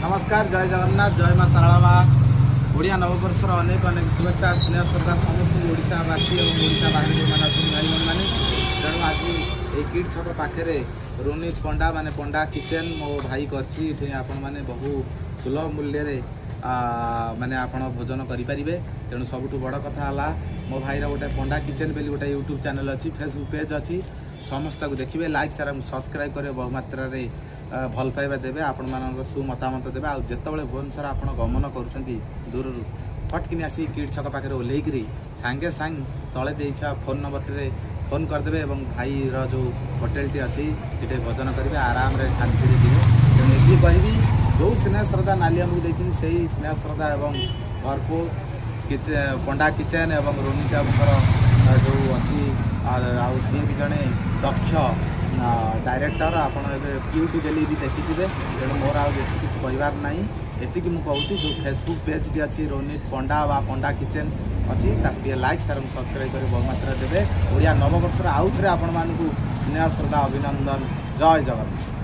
नमस्कार जय जगन्नाथ जय माँ सारा माँ ओडिया नववर्षर अनेक अनेक शुभेच्छा स्नेह श्रद्धा समस्त ओडावासी और ओडा बाहर जो मैंने अच्छे भाई बहन मैंने तेणु आज ये किट छक पाखे रोनित पंडा माने पंडा किचेन मो भाई करछि आपण मैंने बहु सुलभ मूल्य माने आपण भोजन करें तेणु सबुठ बड़ कथा है मो भाईर गोटे पंडा किचेन बोली गोटे यूट्यूब चैनल अच्छी फेसबुक पेज अच्छी समस्त को देखिए लाइक सारा सब्सक्राइब करेंगे बहु मात्रा भल पाइबा देवे आपण मान सुमतामत देवे आ जितेबाला भुवनेश्वर आप गमन कर दूर फटकिन आसी किट छक पाखे ओह्लैक सांगे सांग तले देछा फोन नंबर फोन करदे और भाई जो होटेल टी अच्छी सीटे भोजन करेंगे आराम रे शांति दिए तेणु ये कहबी जो स्नेह श्रद्धा नाली आमको देखिए से स्नेह श्रद्धा और भरपूर पंडा किचेन और रोनिता जो अच्छी सी भी जड़े दक्ष डायरेक्टर आपड़ यूट्यूब डेली भी देखी थे तेणु मोर आ बेसी किसी कहबार ना एति मुझे कहूँ जो फेसबुक पेज टी अच्छी रोनित पंडा व पंडा किचेन अच्छी ताकि लाइक सार सब्सक्राइब कर बहु मात्रा देवे ओडिया नववर्ष आउ थे आपण मानू स्नेह श्रद्धा अभिनंदन जय जगन्नाथ।